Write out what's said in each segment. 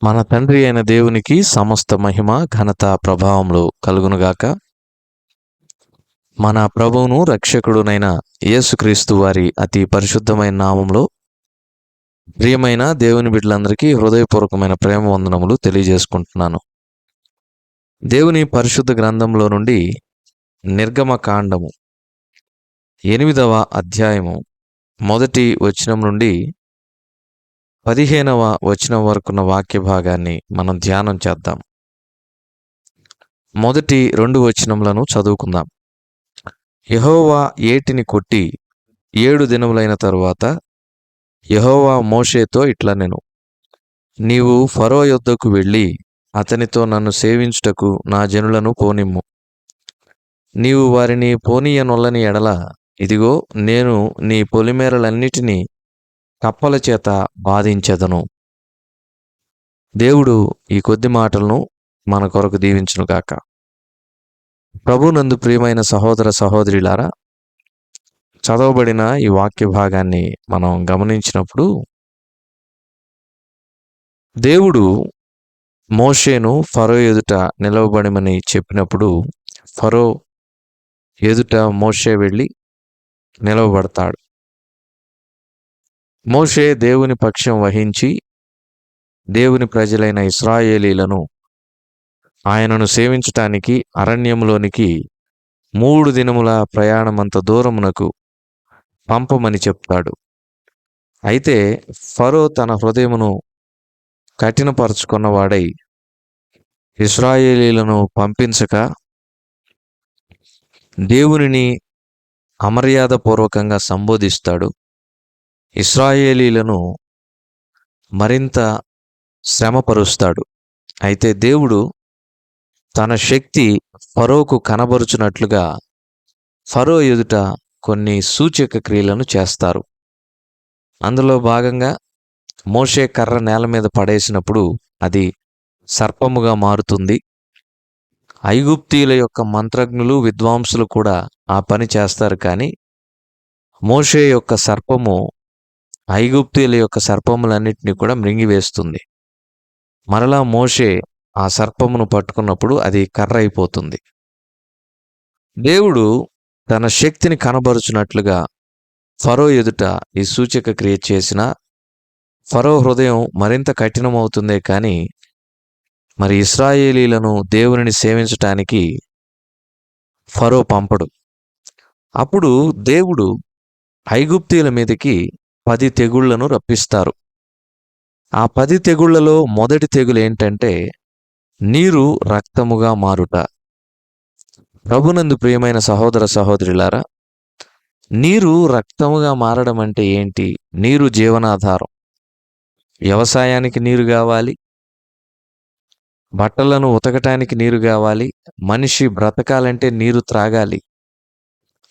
మన తండ్రి అయిన దేవునికి సమస్త మహిమ ఘనత ప్రభావములు కలుగునుగాక. మన ప్రభువును రక్షకుడునైన యేసుక్రీస్తు వారి అతి పరిశుద్ధమైన నామంలో ప్రియమైన దేవుని బిడ్డలందరికీ హృదయపూర్వకమైన ప్రేమ వందనములు తెలియజేసుకుంటున్నాను. దేవుని పరిశుద్ధ గ్రంథంలో నుండి నిర్గమకాండము 8వ అధ్యాయము 1వ వచనం నుండి 15వ వచనం వరకున్న వాక్య భాగాన్ని మనం ధ్యానం చేద్దాం. మొదటి 2 వచనములను చదువుకుందాం. యెహోవా ఏటిని కొట్టి 7 దినములైన తరువాత యెహోవా మోషేతో ఇట్లనెను, నీవు ఫరో యొద్దకు వెళ్ళి అతనితో నన్ను సేవించుటకు నా జనులను పోనిమ్ము. నీవు వారిని పోనీయనొల్లని ఎడల ఇదిగో నేను నీ పొలిమేరలన్నిటినీ కప్పల చేత బాధించెదను. దేవుడు ఈ కొద్ది మాటలను మన కొరకు దీవించునుగాక. ప్రభునందు ప్రియమైన సహోదర సహోదరులారా, చదవబడిన ఈ వాక్య భాగాన్ని మనం గమనించినప్పుడు దేవుడు మోషేను ఫరో ఎదుట నిలవబడమని చెప్పినప్పుడు ఫరో ఎదుట మోషే వెళ్ళి నిలవబడతాడు. మోషే దేవుని పక్షం వహించి దేవుని ప్రజలైన ఇశ్రాయేలీలను ఆయనను సేవించటానికి అరణ్యంలోనికి 3 దినముల ప్రయాణమంత దూరమునకు పంపమని చెప్తాడు. అయితే ఫరో తన హృదయమును కఠినపరుచుకున్నవాడై ఇశ్రాయేలీలను పంపించక దేవునిని అమర్యాదపూర్వకంగా సంబోధిస్తాడు. ఇశ్రాయేలీలను మరింత శ్రమపరుస్తాడు. అయితే దేవుడు తన శక్తి ఫరోకు కనబరుచున్నట్లుగా ఫరో ఎదుట కొన్ని సూచక క్రియలను చేస్తారు. అందులో భాగంగా మోషే కర్ర నేల మీద పడేసినప్పుడు అది సర్పముగా మారుతుంది. ఐగుప్తీయుల యొక్క మంత్రజ్ఞులు విద్వాంసులు కూడా ఆ పని చేస్తారు. కానీ మోషే యొక్క సర్పము ఐగుప్తీయుల యొక్క సర్పములన్నిటినీ కూడా మృంగివేస్తుంది. మరలా మోషే ఆ సర్పమును పట్టుకున్నప్పుడు అది కర్ర అయిపోతుంది. దేవుడు తన శక్తిని కనబరుచున్నట్లుగా ఫరో ఎదుట ఈ సూచక క్రియ చేసిన ఫరో హృదయం మరింత కఠినమవుతుందే కానీ మరి ఇశ్రాయేలీలను దేవునిని సేవించటానికి ఫరో పంపడు. అప్పుడు దేవుడు ఐగుప్తీయుల మీదకి 10 తెగుళ్లను రప్పిస్తారు. ఆ 10 తెగుళ్లలో మొదటి తెగులు ఏంటంటే నీరు రక్తముగా మారుట. ప్రభునందు ప్రియమైన సహోదర సహోదరులారా, నీరు రక్తముగా మారడం అంటే ఏంటి? నీరు జీవనాధారం. వ్యవసాయానికి నీరు కావాలి, బట్టలను ఉతకటానికి నీరు కావాలి, మనిషి బ్రతకాలంటే నీరు త్రాగాలి,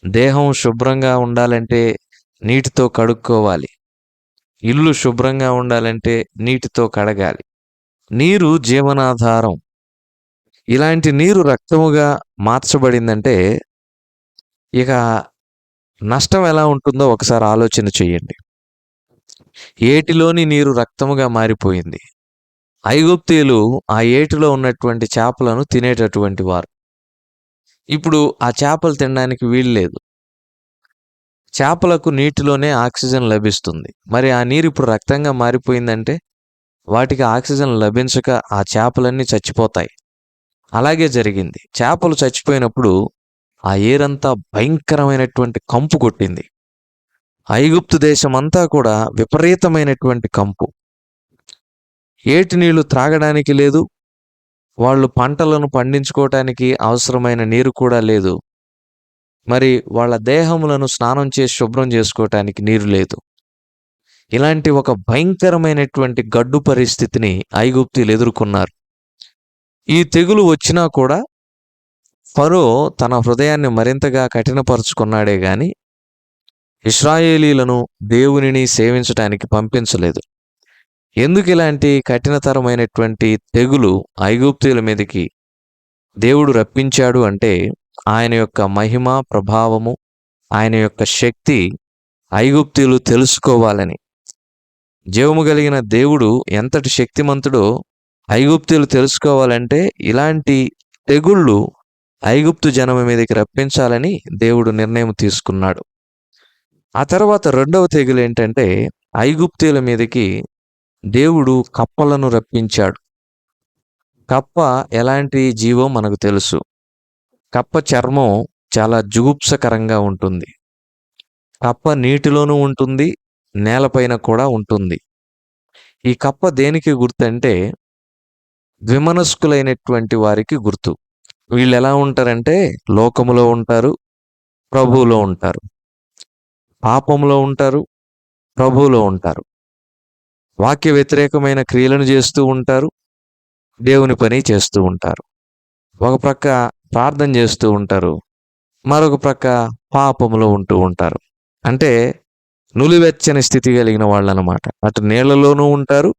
దేహం శుభ్రంగా ఉండాలంటే నీటితో కడుక్కోవాలి, ఇల్లు శుభ్రంగా ఉండాలంటే నీటితో కడగాలి. నీరు జీవనాధారం. ఇలాంటి నీరు రక్తముగా మార్చబడిందంటే ఇక నష్టం ఎలా ఉంటుందో ఒకసారి ఆలోచన చేయండి. ఏటిలోని నీరు రక్తముగా మారిపోయింది. ఐగుప్తీయులు ఆ ఏటిలో ఉన్నటువంటి చేపలను తినేటటువంటి వారు. ఇప్పుడు ఆ చేపలు తినడానికి వీలు లేదు. చేపలకు నీటిలోనే ఆక్సిజన్ లభిస్తుంది. మరి ఆ నీరు ఇప్పుడు రక్తంగా మారిపోయిందంటే వాటికి ఆక్సిజన్ లభించక ఆ చేపలన్నీ చచ్చిపోతాయి. అలాగే జరిగింది. చేపలు చచ్చిపోయినప్పుడు ఆ ఏరంతా భయంకరమైనటువంటి కంపు కొట్టింది. ఐగుప్తు దేశమంతా కూడా విపరీతమైనటువంటి కంపు. ఏటి నీళ్లు త్రాగడానికి లేదు, వాళ్ళు పంటలను పండించుకోవటానికి అవసరమైన నీరు కూడా లేదు. మరి వాళ్ళ దేహములను స్నానం చేసి శుభ్రం చేసుకోవటానికి నీరు లేదు. ఇలాంటి ఒక భయంకరమైనటువంటి గడ్డు పరిస్థితిని ఐగుప్తీయులు ఎదుర్కొన్నారు. ఈ తెగులు వచ్చినా కూడా ఫరో తన హృదయాన్ని మరింతగా కఠినపరుచుకున్నాడే గాని ఇశ్రాయేలీలను దేవునిని సేవించటానికి పంపించలేదు. ఎందుకు ఇలాంటి కఠినతరమైనటువంటి తెగులు ఐగుప్తీయుల మీదకి దేవుడు రప్పించాడు అంటే ఆయన యొక్క మహిమ ప్రభావము, ఆయన యొక్క శక్తి ఐగుప్తీయులు తెలుసుకోవాలని. జీవము కలిగిన దేవుడు ఎంతటి శక్తిమంతుడో ఐగుప్తీయులు తెలుసుకోవాలంటే ఇలాంటి తెగుళ్ళు ఐగుప్తు జనం మీదకి రప్పించాలని దేవుడు నిర్ణయం తీసుకున్నాడు. ఆ తర్వాత రెండవ తెగులు ఏంటంటే ఐగుప్తీయుల మీదకి దేవుడు కప్పలను రప్పించాడు. కప్ప ఎలాంటి జీవో మనకు తెలుసు. కప్ప చర్మం చాలా జుగుప్సకరంగా ఉంటుంది. కప్ప నీటిలోనూ ఉంటుంది, నేలపైన కూడా ఉంటుంది. ఈ కప్ప దేనికి గుర్తంటే ద్విమనస్కులైనటువంటి వారికి గుర్తు. వీళ్ళు ఎలా ఉంటారంటే లోకములో ఉంటారు, ప్రభువులో ఉంటారు. పాపంలో ఉంటారు, ప్రభువులో ఉంటారు. వాక్య వ్యతిరేకమైన క్రియలను చేస్తూ ఉంటారు, దేవుని పని చేస్తూ ఉంటారు. ఒక ప్రక్క ప్రార్థన చేస్తూ ఉంటారు, మరొక ప్రక్క పాపములో ఉంటూ ఉంటారు. అంటే నులివెచ్చని స్థితి కలిగిన వాళ్ళు అన్నమాట. అటు నీళ్లలోనూ ఉంటారు,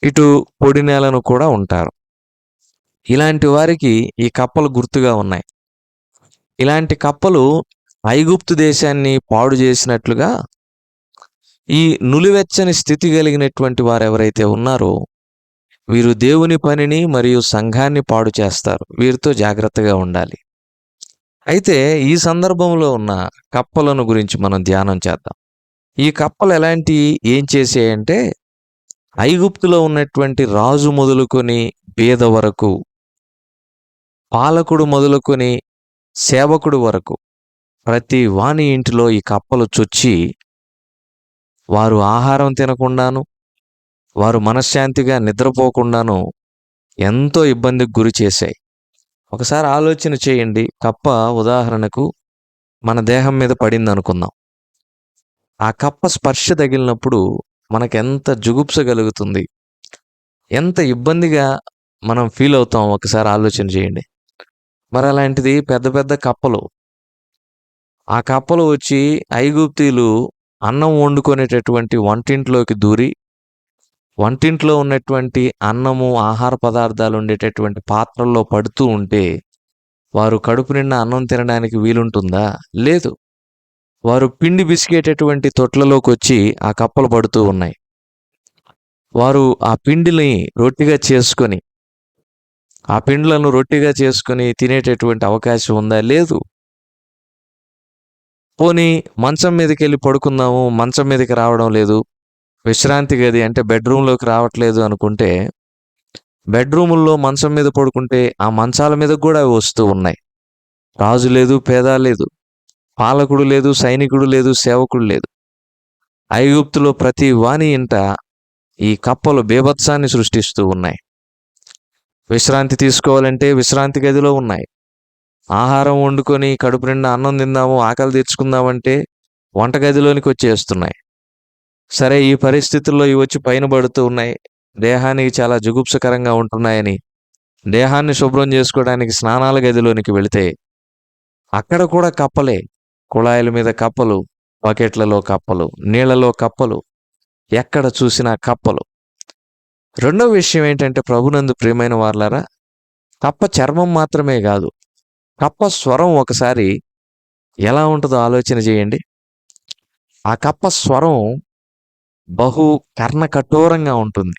ఇటు పొడి నేలను కూడా ఉంటారు. ఇలాంటి వారికి ఈ కప్పలు గుర్తుగా ఉన్నాయి. ఇలాంటి కప్పలు ఐగుప్తు దేశాన్ని పాడు చేసినట్లుగా ఈ నులివెచ్చని స్థితి కలిగినటువంటి వారు ఎవరైతే ఉన్నారో వీరు దేవుని పనిని మరియు సంఘాన్ని పాడు చేస్తారు. వీరితో జాగ్రత్తగా ఉండాలి. అయితే ఈ సందర్భంలో ఉన్న కప్పలను గురించి మనం ధ్యానం చేద్దాం. ఈ కప్పలు ఏం చేసాయంటే ఐగుప్తులో ఉన్నటువంటి రాజు మొదలుకొని పేద వరకు, పాలకుడు మొదలుకొని సేవకుడు వరకు ప్రతి వాని ఇంటిలో ఈ కప్పలు చొచ్చి వారు ఆహారం తినకుండాను, వారు మనశ్శాంతిగా నిద్రపోకుండాను ఎంతో ఇబ్బందికి గురి చేశాయి. ఒకసారి ఆలోచన చేయండి. కప్ప ఉదాహరణకు మన దేహం మీద పడింది అనుకుందాం. ఆ కప్ప స్పర్శ తగిలినప్పుడు మనకెంత జుగుప్స కలుగుతుంది, ఎంత ఇబ్బందిగా మనం ఫీల్ అవుతాం ఒకసారి ఆలోచన చేయండి. మరి అలాంటిది పెద్ద పెద్ద కప్పలు, ఆ కప్పలు వచ్చి ఐగుప్తీయులు అన్నం వండుకునేటటువంటి వంటింట్లోకి దూరి వంటింట్లో ఉన్నటువంటి అన్నము, ఆహార పదార్థాలు ఉండేటటువంటి పాత్రల్లో పడుతూ ఉంటే వారు కడుపు నిండా అన్నం తినడానికి వీలుంటుందా? లేదు. వారు పిండి బిసికేటటువంటి తొట్లలోకి వచ్చి ఆ కప్పలు పడుతూ ఉన్నాయి. వారు ఆ పిండిని రొట్టిగా చేసుకొని, ఆ పిండ్లను రొట్టిగా చేసుకొని తినేటటువంటి అవకాశం ఉందా? లేదు. పోనీ మంచం మీదకి వెళ్ళి పడుకుందాము, మంచం మీదకి రావడం లేదు, విశ్రాంతి గది అంటే బెడ్రూమ్లోకి రావట్లేదు అనుకుంటే, బెడ్రూముల్లో మంచం మీద పడుకుంటే ఆ మంచాల మీద కూడా అవి వస్తూ ఉన్నాయి. రాజు లేదు, పేద లేదు, పాలకుడు లేదు, సైనికుడు లేదు, సేవకుడు లేదు. ఐగుప్తులో ప్రతి వాని ఇంట ఈ కప్పలు బీభత్సాన్ని సృష్టిస్తూ ఉన్నాయి. విశ్రాంతి తీసుకోవాలంటే విశ్రాంతి గదిలో ఉన్నాయి. ఆహారం వండుకొని కడుపు నిండా అన్నం తిందాము, ఆకలి తీర్చుకుందామంటే వంటగదిలోనికి వచ్చేస్తున్నాయి. సరే, ఈ పరిస్థితుల్లో ఇవి వచ్చి పైన పడుతూ ఉన్నాయి, దేహానికి చాలా జుగుప్సకరంగా ఉంటున్నాయని దేహాన్ని శుభ్రం చేసుకోవడానికి స్నానాల గదిలోనికి వెళితే అక్కడ కూడా కప్పలే. కుళాయిల మీద కప్పలు, బకెట్లలో కప్పలు, నీళ్లలో కప్పలు, ఎక్కడ చూసినా కప్పలు. రెండో విషయం ఏంటంటే ప్రభునందు ప్రియమైన వారలారా, కప్ప చర్మం మాత్రమే కాదు, కప్ప స్వరం ఒకసారి ఎలా ఉంటుందో ఆలోచన చేయండి. ఆ కప్ప స్వరం బహు కర్ణకఠోరంగా ఉంటుంది.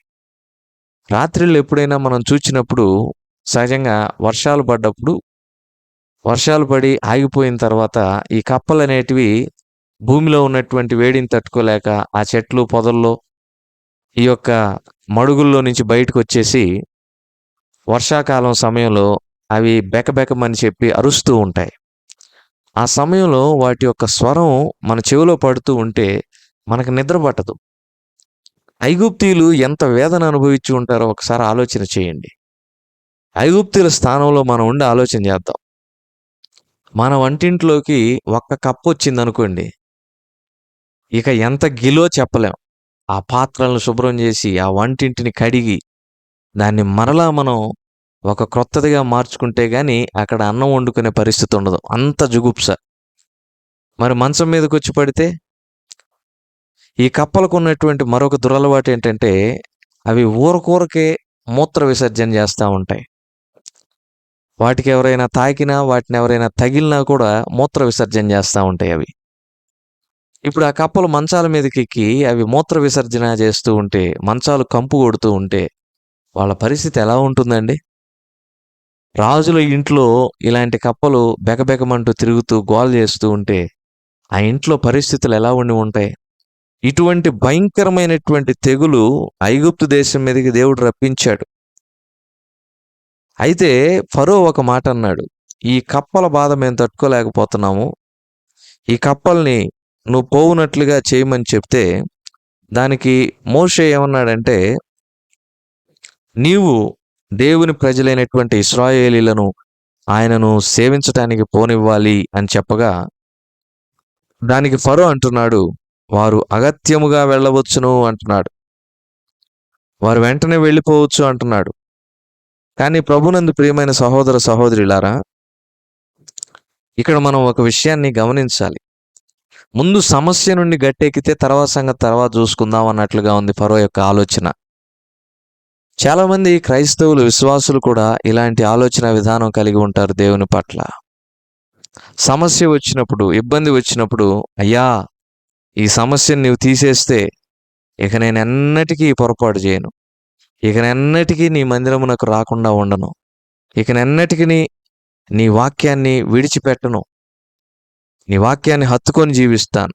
రాత్రిళ్ళు ఎప్పుడైనా మనం చూచినప్పుడు సహజంగా వర్షాలు పడి ఆగిపోయిన తర్వాత ఈ కప్పలు అనేటివి భూమిలో ఉన్నటువంటి వేడిని తట్టుకోలేక ఆ చెట్లు పొదల్లో ఈ యొక్క మడుగుల్లో నుంచి బయటకు వచ్చేసి వర్షాకాలం సమయంలో అవి బెకబెకమని చెప్పి అరుస్తూ ఉంటాయి. ఆ సమయంలో వాటి యొక్క స్వరం మన చెవిలో పడుతూ ఉంటే మనకు నిద్ర పట్టదు. ఐగుప్తీయులు ఎంత వేదన అనుభవించి ఉంటారో ఒకసారి ఆలోచన చేయండి. ఐగుప్తీయుల స్థానంలో మనం ఉండి ఆలోచన చేద్దాం. మన వంటింట్లోకి ఒక్క కప్పు వచ్చిందనుకోండి, ఇక ఎంత గిలో చెప్పలేం. ఆ పాత్రలను శుభ్రం చేసి ఆ వంటింటిని కడిగి దాన్ని మరలా మనం ఒక క్రొత్తదిగా మార్చుకుంటే గాని అక్కడ అన్నం వండుకునే పరిస్థితి ఉండదు, అంత జుగుప్స. మరి మంచం మీదకి వచ్చి పడితే ఈ కప్పలకు ఉన్నటువంటి మరొక దురలవాటు ఏంటంటే అవి ఊరకే మూత్ర విసర్జన చేస్తూ ఉంటాయి. వాటికి ఎవరైనా తాకినా, వాటిని ఎవరైనా తగిలినా కూడా మూత్ర విసర్జన చేస్తూ ఉంటాయి అవి. ఇప్పుడు ఆ కప్పలు మంచాల మీదకి ఎక్కి అవి మూత్ర విసర్జన చేస్తూ ఉంటే, మంచాలు కంపు కొడుతూ ఉంటే వాళ్ళ పరిస్థితి ఎలా ఉంటుందండి? రాజుల ఇంట్లో ఇలాంటి కప్పలు బెకబెకమంటూ తిరుగుతూ గోల చేస్తూ ఉంటే, ఆ ఇంట్లో పరిస్థితులు ఎలా ఉండి ఉంటాయి? ఇటువంటి భయంకరమైనటువంటి తెగులు ఐగుప్తు దేశం మీదకి దేవుడు రప్పించాడు. అయితే ఫరో ఒక మాట అన్నాడు, "ఈ కప్పల బాధ మేము తట్టుకోలేకపోతున్నాము. ఈ కప్పల్ని నువ్వు పోవునట్లుగా చేయమని చెప్తే," దానికి మోషే ఏమన్నాడంటే, "నీవు దేవుని ప్రజలైనటువంటి ఇశ్రాయేలీలను ఆయనను సేవించటానికి పోనివ్వాలి" అని చెప్పగా, దానికి ఫరో అంటున్నాడు, "వారు అగత్యముగా వెళ్ళవచ్చును" అంటున్నాడు. వారు వెంటనే వెళ్ళిపోవచ్చు అంటున్నాడు. కానీ ప్రభునందు ప్రియమైన సహోదర సహోదరులారా, ఇక్కడ మనం ఒక విషయాన్ని గమనించాలి. ముందు సమస్య నుండి గట్టెక్కితే తర్వాత సంగతి తర్వాత చూసుకుందాం అన్నట్లుగా ఉంది ఫరో యొక్క ఆలోచన. చాలామంది క్రైస్తవులు విశ్వాసులు కూడా ఇలాంటి ఆలోచన విధానం కలిగి ఉంటారు దేవుని పట్ల. సమస్య వచ్చినప్పుడు, ఇబ్బంది వచ్చినప్పుడు, అయ్యా ఈ సమస్యను నీవు తీసేస్తే ఇక నేను ఎన్నటికీ ఈ పొరపాటు చేయను, ఇక నెన్నటికీ నీ మందిరమునకు రాకుండా ఉండను, ఇక నెన్నటికి నీ వాక్యాన్ని విడిచిపెట్టను, నీ వాక్యాన్ని హత్తుకొని జీవిస్తాను,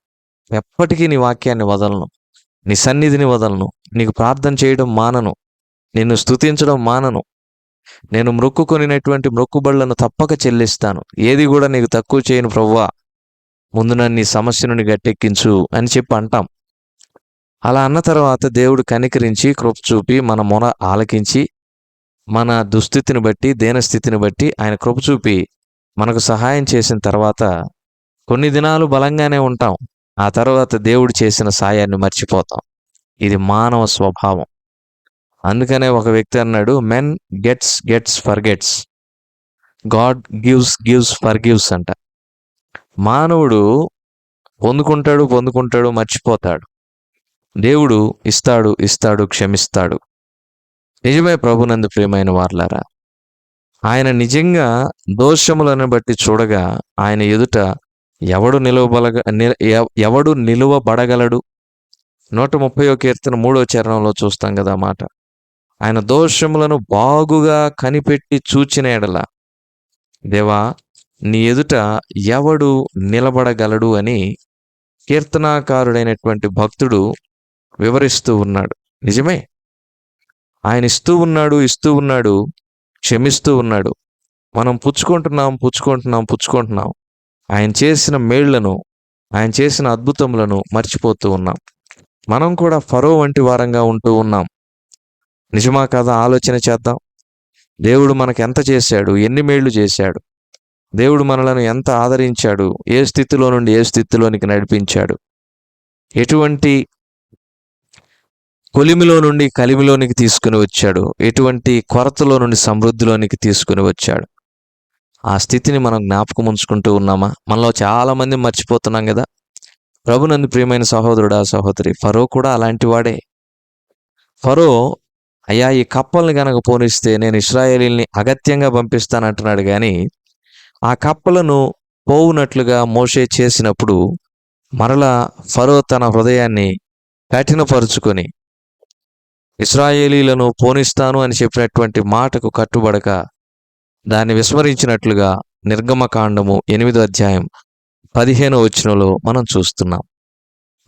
ఎప్పటికీ నీ వాక్యాన్ని వదలను, నీ సన్నిధిని వదలను, నీకు ప్రార్థన చేయడం మానను, నిన్ను స్తుతించడం మానను, నేను మొక్కుకొనినటువంటి మొక్కుబడులను తప్పక చెల్లిస్తాను, ఏది కూడా నీకు తక్కువ చేయను ప్రభువా, ముందు నన్ను ఈ సమస్య నుండి గట్టెక్కించు అని చెప్పి అంటాం. అలా అన్న తర్వాత దేవుడు కనికరించి కృప చూపి మన మొర ఆలకించి మన దుస్థితిని బట్టి దీనస్థితిని బట్టి ఆయన కృప చూపి మనకు సహాయం చేసిన తర్వాత కొన్ని దినాలు బలంగానే ఉంటాం. ఆ తర్వాత దేవుడు చేసిన సాయాన్ని మర్చిపోతాం. ఇది మానవ స్వభావం. అందుకనే ఒక వ్యక్తి అన్నాడు, men gets forgets, God gives forgives అంట. మానవుడు పొందుకుంటాడు మర్చిపోతాడు. దేవుడు ఇస్తాడు క్షమిస్తాడు. నిజమే ప్రభునందు ప్రియమైన వారలారా, ఆయన నిజంగా దోషములను బట్టి చూడగా ఆయన ఎదుట ఎవడు నిలువబడగలడు? 130వ కీర్తన 3వ చరణంలో చూస్తాం కదా మాట. ఆయన దోషములను బాగుగా కనిపెట్టి చూచిన ఎడల, దేవా నీ ఎదుట ఎవడు నిలబడగలడు అని కీర్తనాకారుడైనటువంటి భక్తుడు వివరిస్తూ ఉన్నాడు. నిజమే, ఆయన ఇస్తూ ఉన్నాడు, క్షమిస్తూ ఉన్నాడు. మనం పుచ్చుకుంటున్నాం. ఆయన చేసిన మేళ్లను, ఆయన చేసిన అద్భుతములను మర్చిపోతూ ఉన్నాం. మనం కూడా ఫరో వంటి వారంగా ఉంటూ ఉన్నాం. నిజమా కాదా ఆలోచన చేద్దాం. దేవుడు మనకు ఎంత చేశాడు, ఎన్ని మేళ్లు చేశాడు, దేవుడు మనలను ఎంత ఆదరించాడు, ఏ స్థితిలో నుండి ఏ స్థితిలోనికి నడిపించాడు, ఎటువంటి కొలిమిలో నుండి కలిమిలోనికి తీసుకుని వచ్చాడు, ఎటువంటి కొరతలో నుండి సమృద్ధిలోనికి తీసుకుని వచ్చాడు. ఆ స్థితిని మనం జ్ఞాపకం ఉంచుకుంటూ ఉన్నామా? మనలో చాలామంది మర్చిపోతున్నాం కదా. ప్రభునందు ప్రియమైన సహోదరుడా సహోదరి, ఫరో కూడా అలాంటి వాడే. ఫరో, అయ్యా ఈ కప్పల్ని గనక పోనిస్తే నేను ఇశ్రాయేలీల్ని అగత్యంగా పంపిస్తానంటున్నాడు. కానీ ఆ కప్పలను పోవునట్లుగా మోషే చేసినప్పుడు మరలా ఫరో తన హృదయాన్ని కఠినపరుచుకొని ఇశ్రాయేలీలను పోనిస్తాను అని చెప్పినటువంటి మాటకు కట్టుబడక దాన్ని విస్మరించినట్లుగా నిర్గమకాండము 8వ అధ్యాయం 15వ వచనంలో మనం చూస్తున్నాం.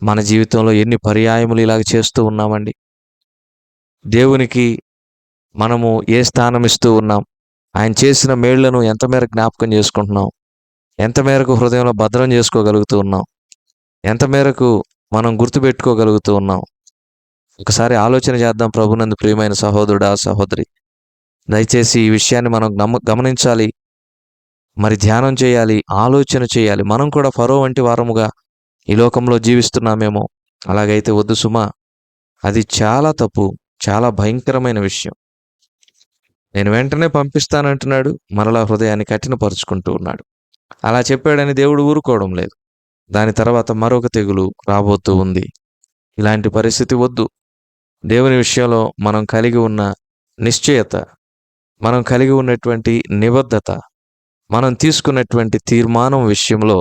మన జీవితంలో ఎన్ని పర్యాయములు ఇలాగ చేస్తూ ఉన్నామండి. దేవునికి మనము ఏ స్థానం ఇస్తూ ఉన్నాం? ఆయన చేసిన మేళ్లను ఎంత మేర జ్ఞాపకం చేసుకుంటున్నాం? ఎంత మేరకు హృదయంలో భద్రం చేసుకోగలుగుతూ ఉన్నాం? ఎంత మేరకు మనం గుర్తుపెట్టుకోగలుగుతూ ఉన్నాం? ఒకసారి ఆలోచన చేద్దాం ప్రభునందు ప్రియమైన సహోదరుడా సహోదరి. దయచేసి ఈ విషయాన్ని మనం గమనించాలి, మరి ధ్యానం చేయాలి, ఆలోచన చేయాలి. మనం కూడా ఫరో వంటి వారముగా ఈ లోకంలో జీవిస్తున్నామేమో. అలాగైతే వద్దు సుమా, అది చాలా తప్పు, చాలా భయంకరమైన విషయం. నేను వెంటనే పంపిస్తానంటున్నాడు, మరలా హృదయాన్ని కఠినపరుచుకుంటూ ఉన్నాడు. అలా చెప్పాడని దేవుడు ఊరుకోవడం లేదు. దాని తర్వాత మరొక తెగులు రాబోతూ ఉంది. ఇలాంటి పరిస్థితి వద్దు. దేవుని విషయంలో మనం కలిగి ఉన్న నిశ్చయత, మనం కలిగి ఉన్నటువంటి నిబద్ధత, మనం తీసుకున్నటువంటి తీర్మానం విషయంలో,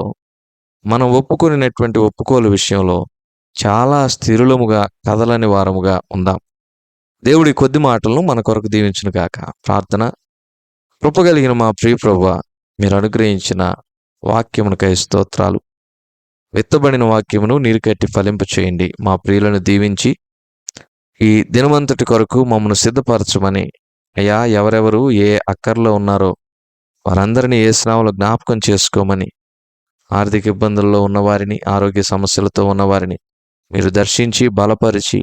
మనం ఒప్పుకునేటువంటి ఒప్పుకోలు విషయంలో చాలా స్థిరులముగా కదలని వారముగా ఉందాం. దేవుడి కొద్ది మాటలను మన కొరకు దీవించును గాక. ప్రార్థన. కృపగలిగిన మా ప్రియ ప్రభువా, మీరు అనుగ్రహించిన వాక్యమునకై స్తోత్రాలు. విత్తబడిన వాక్యమును నీరు కట్టి ఫలింప చేయండి. మా ప్రియులను దీవించి ఈ దినమంతటి కొరకు మమ్మను సిద్ధపరచమని, అయ్యా ఎవరెవరు ఏ అక్కర్లో ఉన్నారో వారందరినీ యేసునామములో జ్ఞాపకం చేసుకోమని, ఆర్థిక ఇబ్బందుల్లో ఉన్నవారిని, ఆరోగ్య సమస్యలతో ఉన్నవారిని మీరు దర్శించి బలపరిచి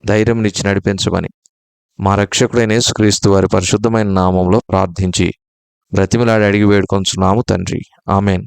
ధైర్యంనిచ్చి నడిపించమని మా రక్షకుడైన యేసుక్రీస్తు వారి పరిశుద్ధమైన నామంలో ప్రార్థించి బ్రతిమిలాడి అడిగి వేడుకొంచున్నాము తండ్రి. ఆమెన్.